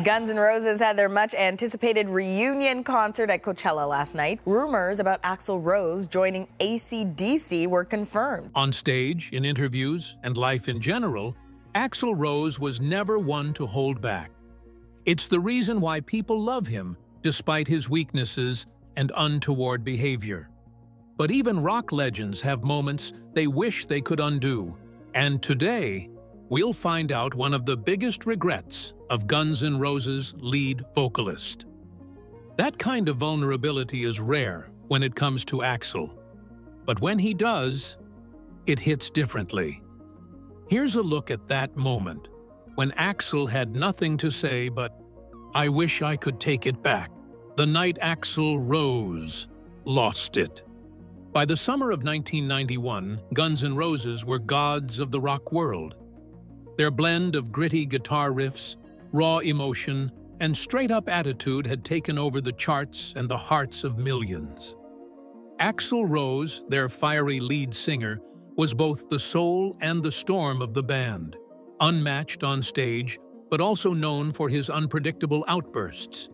Guns N' Roses had their much-anticipated reunion concert at Coachella last night. Rumors about Axl Rose joining AC/DC were confirmed. On stage, in interviews, and life in general, Axl Rose was never one to hold back. It's the reason why people love him, despite his weaknesses and untoward behavior. But even rock legends have moments they wish they could undo. And today, we'll find out one of the biggest regrets of Guns N' Roses' lead vocalist. That kind of vulnerability is rare when it comes to Axl. But when he does, it hits differently. Here's a look at that moment, when Axl had nothing to say but, "I wish I could take it back. The night Axl Rose lost it." By the summer of 1991, Guns N' Roses were gods of the rock world. Their blend of gritty guitar riffs, raw emotion, and straight-up attitude had taken over the charts and the hearts of millions. Axl Rose, their fiery lead singer, was both the soul and the storm of the band, unmatched on stage, but also known for his unpredictable outbursts.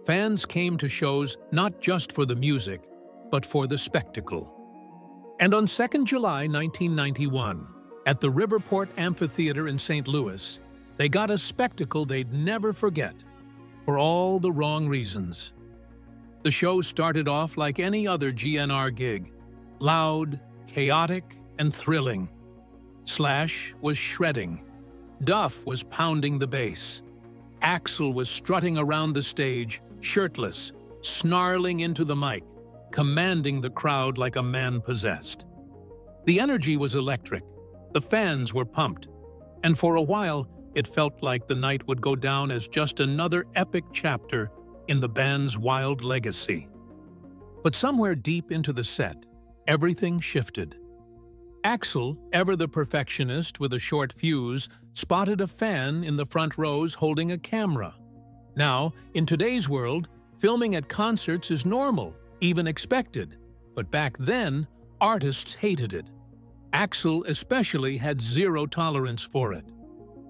Fans came to shows not just for the music, but for the spectacle. And on 2nd July 1991, at the Riverport Amphitheater in St. Louis, they got a spectacle they'd never forget, for all the wrong reasons. The show started off like any other GNR gig, loud, chaotic, and thrilling. Slash was shredding. Duff was pounding the bass. Axl was strutting around the stage, shirtless, snarling into the mic, commanding the crowd like a man possessed. The energy was electric. The fans were pumped. And for a while, it felt like the night would go down as just another epic chapter in the band's wild legacy. But somewhere deep into the set, everything shifted. Axl, ever the perfectionist with a short fuse, spotted a fan in the front rows holding a camera. Now, in today's world, filming at concerts is normal, even expected. But back then, artists hated it. Axl especially had zero tolerance for it.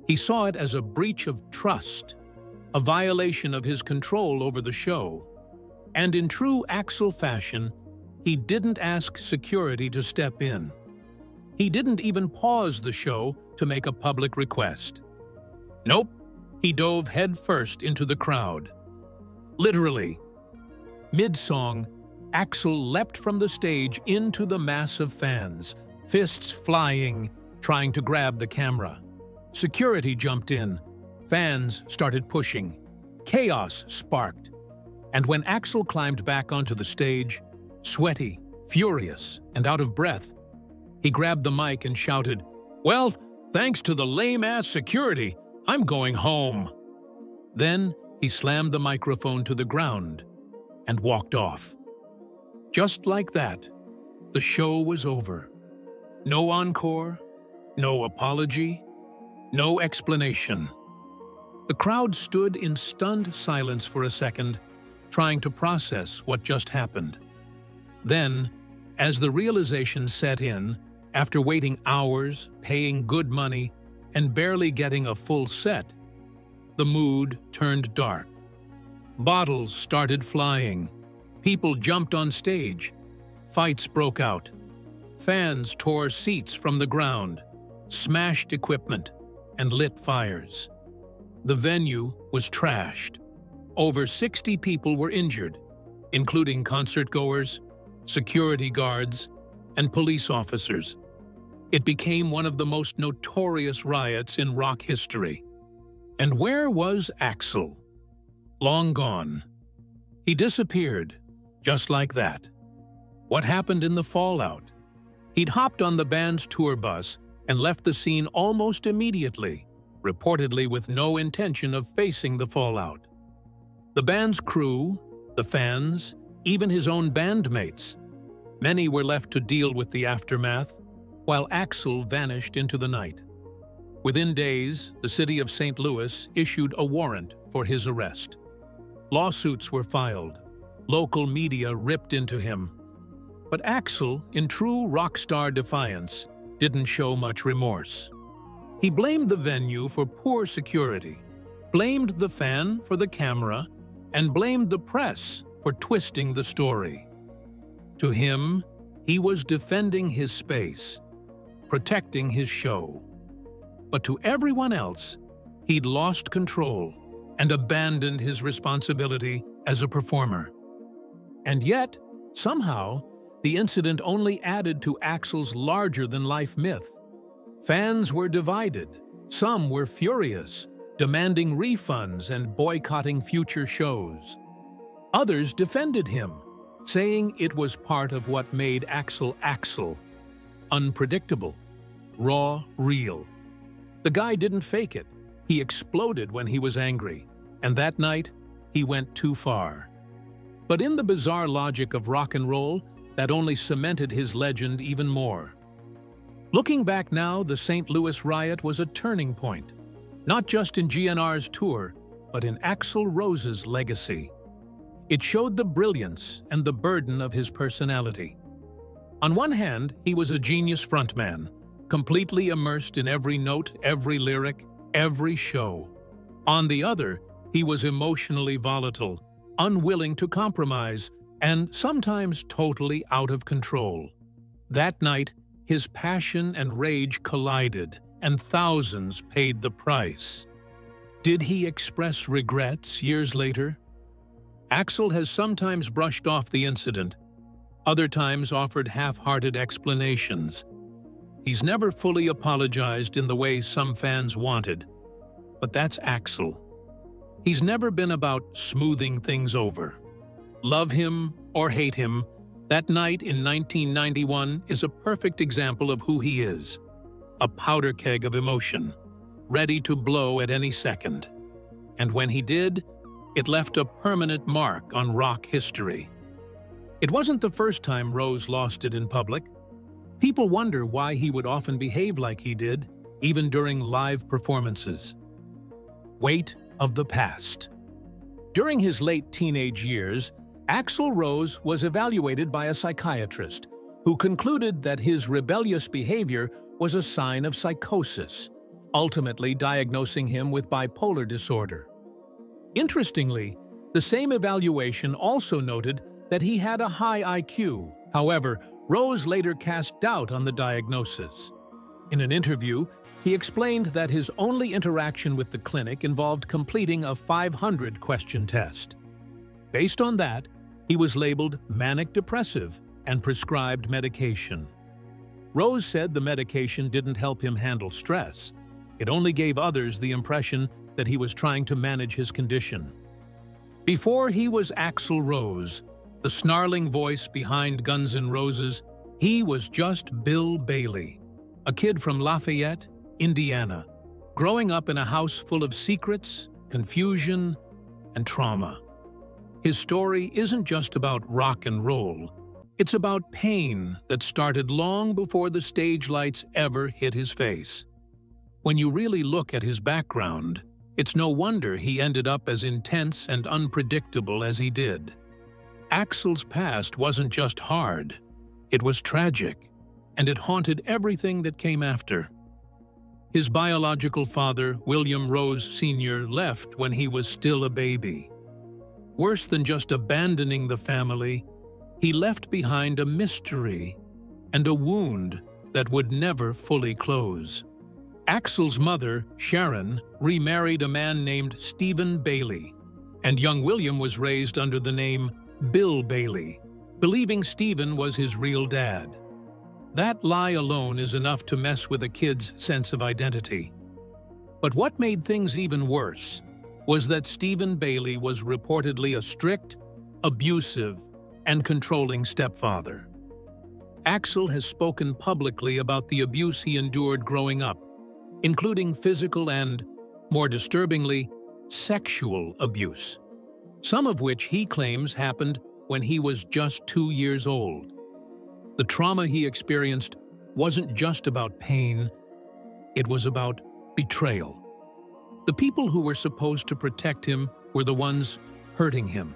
He saw it as a breach of trust, a violation of his control over the show. And in true Axl fashion, he didn't ask security to step in. He didn't even pause the show to make a public request. Nope, he dove headfirst into the crowd. Literally. Mid-song, Axl leapt from the stage into the mass of fans, fists flying, trying to grab the camera. Security jumped in. Fans started pushing. Chaos sparked. And when Axl climbed back onto the stage, sweaty, furious, and out of breath, he grabbed the mic and shouted, "Well, thanks to the lame-ass security, I'm going home." Then he slammed the microphone to the ground and walked off. Just like that, the show was over. No encore, no apology, no explanation. The crowd stood in stunned silence for a second, trying to process what just happened. Then, as the realization set in, after waiting hours, paying good money, and barely getting a full set, the mood turned dark. Bottles started flying. People jumped on stage. Fights broke out. Fans tore seats from the ground, smashed equipment, and lit fires. The venue was trashed. Over 60 people were injured, including concertgoers, security guards, and police officers. It became one of the most notorious riots in rock history. And where was Axl? Long gone. He disappeared, just like that. What happened in the fallout? He'd hopped on the band's tour bus and left the scene almost immediately, reportedly with no intention of facing the fallout. The band's crew, the fans, even his own bandmates, many were left to deal with the aftermath, while Axl vanished into the night. Within days, the city of St. Louis issued a warrant for his arrest. Lawsuits were filed. Local media ripped into him. But Axl, in true rock star defiance, didn't show much remorse. He blamed the venue for poor security, blamed the fan for the camera, and blamed the press for twisting the story. To him, he was defending his space, protecting his show. But to everyone else, he'd lost control and abandoned his responsibility as a performer. And yet, somehow, the incident only added to Axl's larger-than-life myth. Fans were divided. Some were furious, demanding refunds and boycotting future shows. Others defended him, saying it was part of what made Axl Axl. Unpredictable, raw, real. The guy didn't fake it. He exploded when he was angry, and that night, he went too far. But in the bizarre logic of rock and roll, that only cemented his legend even more. Looking back now, the St. Louis riot was a turning point, not just in GNR's tour, but in Axl Rose's legacy. It showed the brilliance and the burden of his personality. On one hand, he was a genius frontman, completely immersed in every note, every lyric, every show. On the other, he was emotionally volatile, unwilling to compromise, and sometimes totally out of control. That night, his passion and rage collided, and thousands paid the price. Did he express regrets years later? Axl has sometimes brushed off the incident, other times offered half-hearted explanations. He's never fully apologized in the way some fans wanted, but that's Axl. He's never been about smoothing things over. Love him or hate him, that night in 1991 is a perfect example of who he is. A powder keg of emotion, ready to blow at any second. And when he did, it left a permanent mark on rock history. It wasn't the first time Rose lost it in public. People wonder why he would often behave like he did, even during live performances. Weight of the past. During his late teenage years, Axl Rose was evaluated by a psychiatrist who concluded that his rebellious behavior was a sign of psychosis, ultimately diagnosing him with bipolar disorder. Interestingly, the same evaluation also noted that he had a high IQ. However, Rose later cast doubt on the diagnosis. In an interview, he explained that his only interaction with the clinic involved completing a 500-question test. Based on that, he was labeled manic-depressive and prescribed medication. Rose said the medication didn't help him handle stress. It only gave others the impression that he was trying to manage his condition. Before he was Axl Rose, the snarling voice behind Guns N' Roses, he was just Bill Bailey, a kid from Lafayette, Indiana, growing up in a house full of secrets, confusion, and trauma. His story isn't just about rock and roll. It's about pain that started long before the stage lights ever hit his face. When you really look at his background, it's no wonder he ended up as intense and unpredictable as he did. Axl's past wasn't just hard, it was tragic, and it haunted everything that came after. His biological father, William Rose Sr., left when he was still a baby. Worse than just abandoning the family, he left behind a mystery and a wound that would never fully close. Axl's mother, Sharon, remarried a man named Stephen Bailey, and young William was raised under the name Bill Bailey, believing Stephen was his real dad. That lie alone is enough to mess with a kid's sense of identity. But what made things even worse was that Stephen Bailey was reportedly a strict, abusive, and controlling stepfather. Axl has spoken publicly about the abuse he endured growing up, including physical and, more disturbingly, sexual abuse, some of which he claims happened when he was just 2 years old. The trauma he experienced wasn't just about pain, it was about betrayal. The people who were supposed to protect him were the ones hurting him.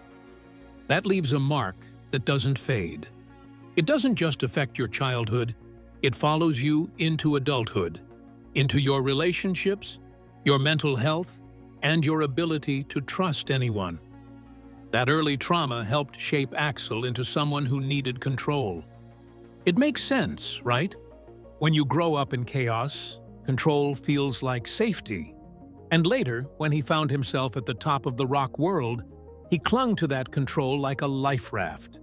That leaves a mark that doesn't fade. It doesn't just affect your childhood, it follows you into adulthood, into your relationships, your mental health, and your ability to trust anyone. That early trauma helped shape Axl into someone who needed control. It makes sense, right? When you grow up in chaos, control feels like safety. And later, when he found himself at the top of the rock world, he clung to that control like a life raft.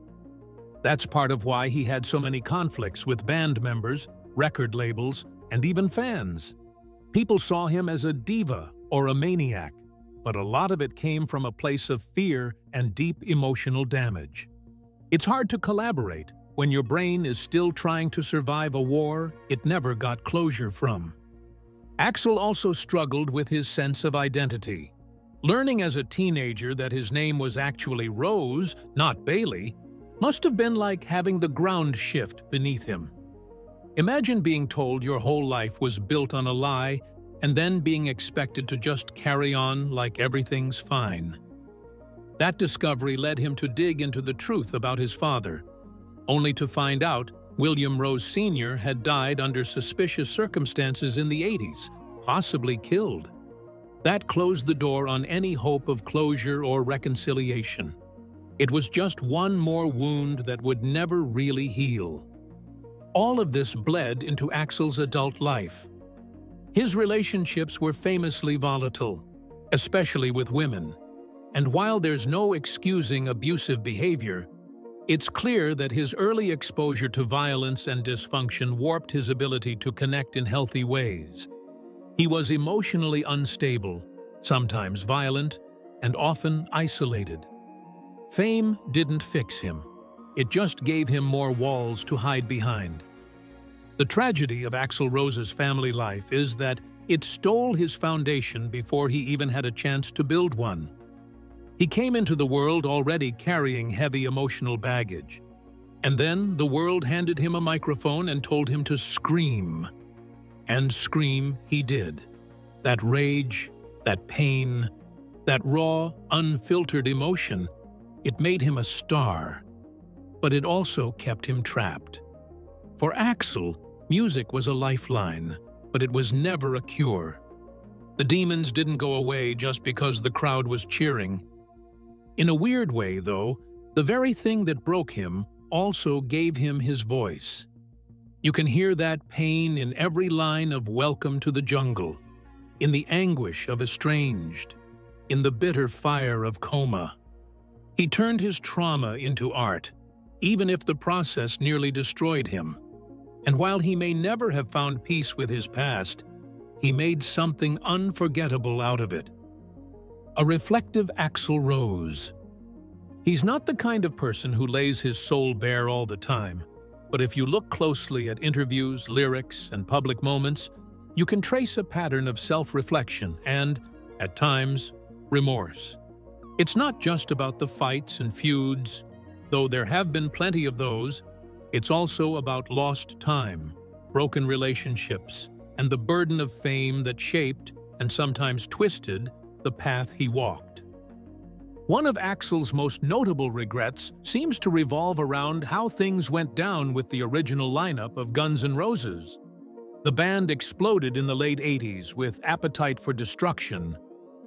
That's part of why he had so many conflicts with band members, record labels, and even fans. People saw him as a diva or a maniac, but a lot of it came from a place of fear and deep emotional damage. It's hard to collaborate when your brain is still trying to survive a war it never got closure from. Axl also struggled with his sense of identity. Learning as a teenager that his name was actually Rose, not Bailey, must have been like having the ground shift beneath him. Imagine being told your whole life was built on a lie and then being expected to just carry on like everything's fine. That discovery led him to dig into the truth about his father, only to find out William Rose Sr. had died under suspicious circumstances in the 80s, possibly killed. That closed the door on any hope of closure or reconciliation. It was just one more wound that would never really heal. All of this bled into Axl's adult life. His relationships were famously volatile, especially with women. And while there's no excusing abusive behavior, it's clear that his early exposure to violence and dysfunction warped his ability to connect in healthy ways. He was emotionally unstable, sometimes violent, and often isolated. Fame didn't fix him. It just gave him more walls to hide behind. The tragedy of Axl Rose's family life is that it stole his foundation before he even had a chance to build one. He came into the world already carrying heavy emotional baggage. And then the world handed him a microphone and told him to scream. And scream he did. That rage, that pain, that raw, unfiltered emotion, it made him a star. But it also kept him trapped. For Axl, music was a lifeline, but it was never a cure. The demons didn't go away just because the crowd was cheering. In a weird way, though, the very thing that broke him also gave him his voice. You can hear that pain in every line of Welcome to the Jungle, in the anguish of Estranged, in the bitter fire of Coma. He turned his trauma into art, even if the process nearly destroyed him. And while he may never have found peace with his past, he made something unforgettable out of it. A reflective Axl Rose. He's not the kind of person who lays his soul bare all the time, but if you look closely at interviews, lyrics, and public moments, you can trace a pattern of self-reflection and, at times, remorse. It's not just about the fights and feuds, though there have been plenty of those. It's also about lost time, broken relationships, and the burden of fame that shaped, and sometimes twisted, the path he walked. One of Axl's most notable regrets seems to revolve around how things went down with the original lineup of Guns N' Roses. The band exploded in the late 80s with Appetite for Destruction,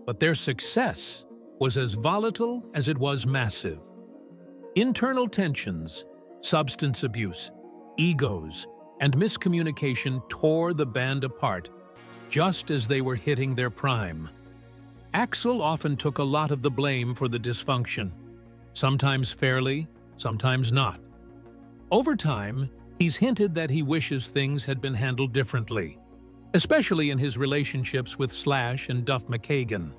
but their success was as volatile as it was massive. Internal tensions, substance abuse, egos, and miscommunication tore the band apart just as they were hitting their prime. Axl often took a lot of the blame for the dysfunction, sometimes fairly, sometimes not. Over time, he's hinted that he wishes things had been handled differently, especially in his relationships with Slash and Duff McKagan.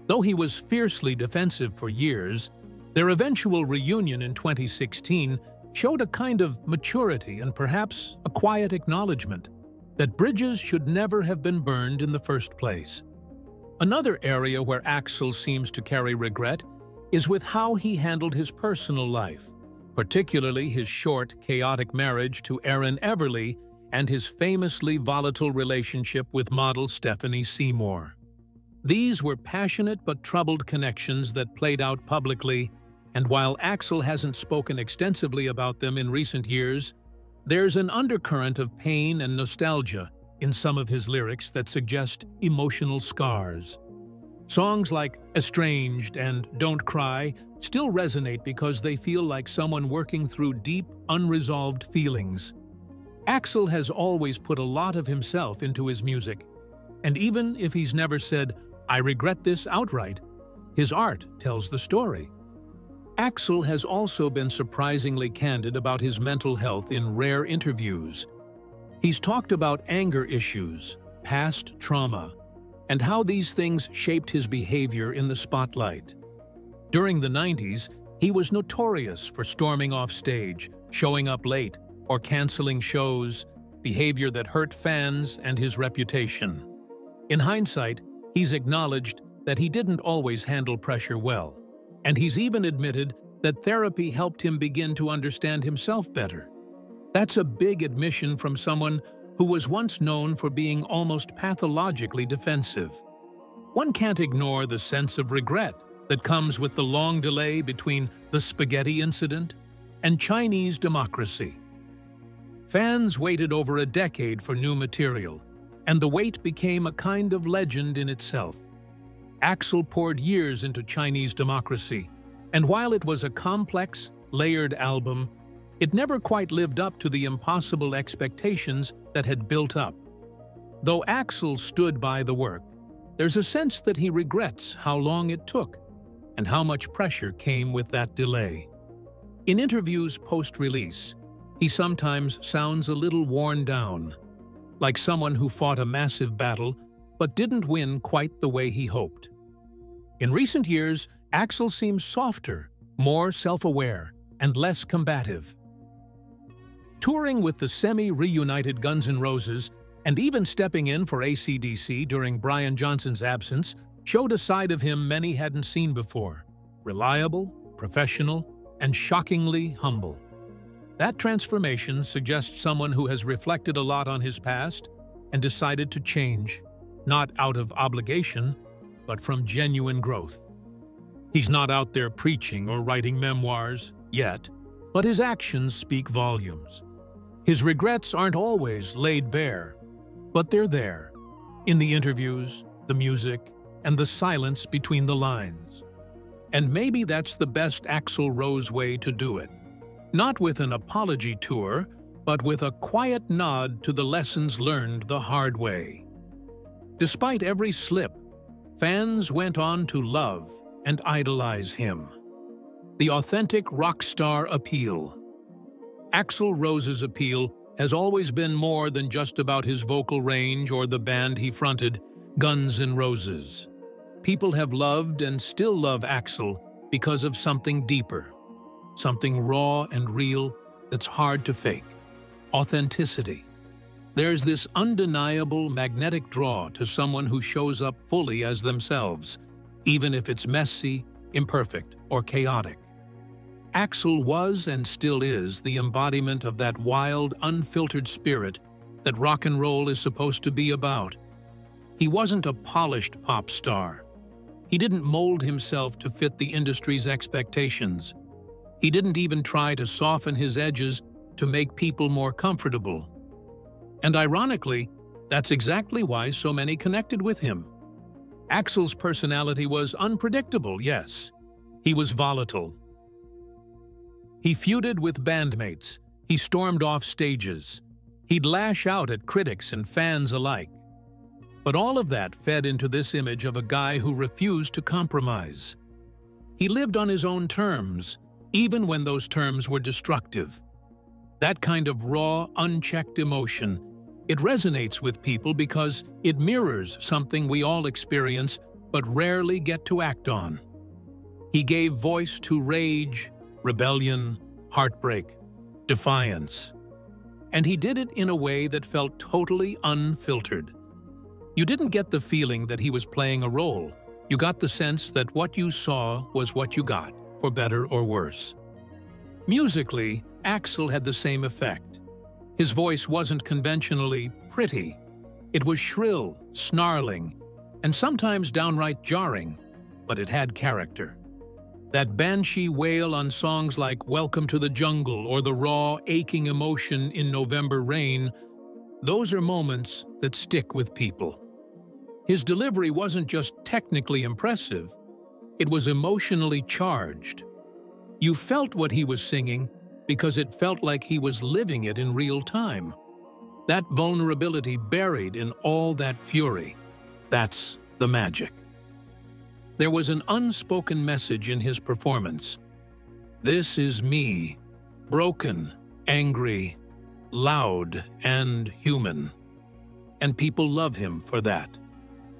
Though he was fiercely defensive for years, their eventual reunion in 2016 showed a kind of maturity and perhaps a quiet acknowledgement that bridges should never have been burned in the first place. Another area where Axl seems to carry regret is with how he handled his personal life, particularly his short, chaotic marriage to Erin Everly and his famously volatile relationship with model Stephanie Seymour. These were passionate but troubled connections that played out publicly, and while Axl hasn't spoken extensively about them in recent years, there's an undercurrent of pain and nostalgia in some of his lyrics that suggest emotional scars. Songs like Estranged and Don't Cry still resonate because they feel like someone working through deep, unresolved feelings. Axl has always put a lot of himself into his music, and even if he's never said, "I regret this" outright, his art tells the story. Axl has also been surprisingly candid about his mental health in rare interviews. He's talked about anger issues, past trauma, and how these things shaped his behavior in the spotlight. During the 90s, he was notorious for storming off stage, showing up late, or canceling shows, behavior that hurt fans and his reputation. In hindsight, he's acknowledged that he didn't always handle pressure well, and he's even admitted that therapy helped him begin to understand himself better. That's a big admission from someone who was once known for being almost pathologically defensive. One can't ignore the sense of regret that comes with the long delay between the spaghetti incident and Chinese democracy. Fans waited over a decade for new material, and the wait became a kind of legend in itself. Axl poured years into Chinese democracy, and while it was a complex, layered album, it never quite lived up to the impossible expectations that had built up. Though Axl stood by the work, there's a sense that he regrets how long it took and how much pressure came with that delay. In interviews post-release, he sometimes sounds a little worn down, like someone who fought a massive battle but didn't win quite the way he hoped. In recent years, Axl seems softer, more self-aware, and less combative. Touring with the semi-reunited Guns N' Roses and even stepping in for AC/DC during Brian Johnson's absence showed a side of him many hadn't seen before: reliable, professional, and shockingly humble. That transformation suggests someone who has reflected a lot on his past and decided to change, not out of obligation, but from genuine growth. He's not out there preaching or writing memoirs yet, but his actions speak volumes. His regrets aren't always laid bare, but they're there, in the interviews, the music, and the silence between the lines. And maybe that's the best Axl Rose way to do it. Not with an apology tour, but with a quiet nod to the lessons learned the hard way. Despite every slip, fans went on to love and idolize him. The authentic rock star appeal. Axl Rose's appeal has always been more than just about his vocal range or the band he fronted, Guns N' Roses. People have loved and still love Axl because of something deeper, something raw and real that's hard to fake: authenticity. There's this undeniable magnetic draw to someone who shows up fully as themselves, even if it's messy, imperfect, or chaotic. Axl was and still is the embodiment of that wild, unfiltered spirit that rock and roll is supposed to be about. He wasn't a polished pop star. He didn't mold himself to fit the industry's expectations. He didn't even try to soften his edges to make people more comfortable. And ironically, that's exactly why so many connected with him. Axl's personality was unpredictable, yes. He was volatile. He feuded with bandmates. He stormed off stages. He'd lash out at critics and fans alike. But all of that fed into this image of a guy who refused to compromise. He lived on his own terms, even when those terms were destructive. That kind of raw, unchecked emotion, it resonates with people because it mirrors something we all experience but rarely get to act on. He gave voice to rage, rebellion, heartbreak, defiance. And he did it in a way that felt totally unfiltered. You didn't get the feeling that he was playing a role. You got the sense that what you saw was what you got, for better or worse. Musically, Axl had the same effect. His voice wasn't conventionally pretty. It was shrill, snarling, and sometimes downright jarring, but it had character. That banshee wail on songs like Welcome to the Jungle or the raw, aching emotion in November Rain, those are moments that stick with people. His delivery wasn't just technically impressive, it was emotionally charged. You felt what he was singing because it felt like he was living it in real time. That vulnerability buried in all that fury. That's the magic. There was an unspoken message in his performance. This is me, broken, angry, loud, and human. And people love him for that.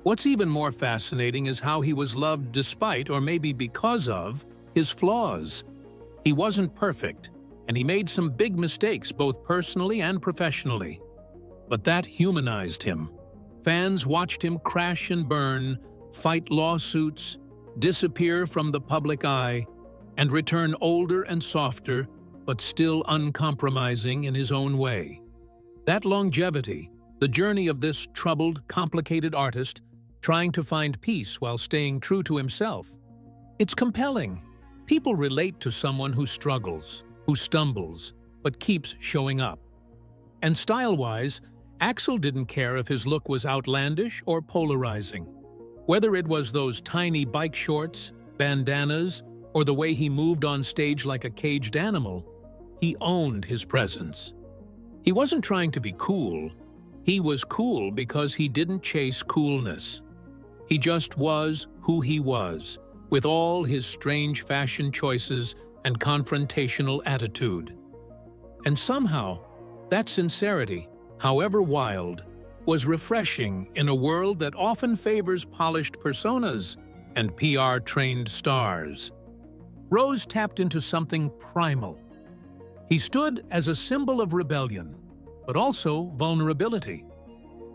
What's even more fascinating is how he was loved despite, or maybe because of, his flaws. He wasn't perfect, and he made some big mistakes both personally and professionally. But that humanized him. Fans watched him crash and burn, fight lawsuits, disappear from the public eye, and return older and softer, but still uncompromising in his own way. That longevity, the journey of this troubled, complicated artist, trying to find peace while staying true to himself. It's compelling. People relate to someone who struggles, who stumbles, but keeps showing up. And style-wise, Axl didn't care if his look was outlandish or polarizing. Whether it was those tiny bike shorts, bandanas, or the way he moved on stage like a caged animal, he owned his presence. He wasn't trying to be cool. He was cool because he didn't chase coolness. He just was who he was, with all his strange fashion choices and confrontational attitude. And somehow, that sincerity, however wild, was refreshing in a world that often favors polished personas and PR-trained stars. Rose tapped into something primal. He stood as a symbol of rebellion, but also vulnerability.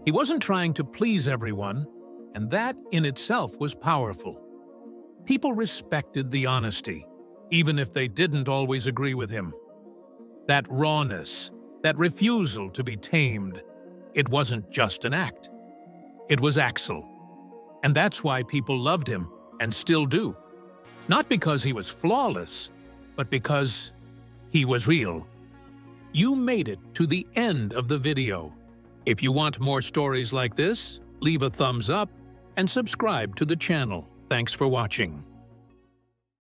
He wasn't trying to please everyone, and that in itself was powerful. People respected the honesty, even if they didn't always agree with him. That rawness, that refusal to be tamed, it wasn't just an act. It was Axl. And that's why people loved him, and still do. Not because he was flawless, but because he was real. You made it to the end of the video. If you want more stories like this, leave a thumbs up and subscribe to the channel. Thanks for watching.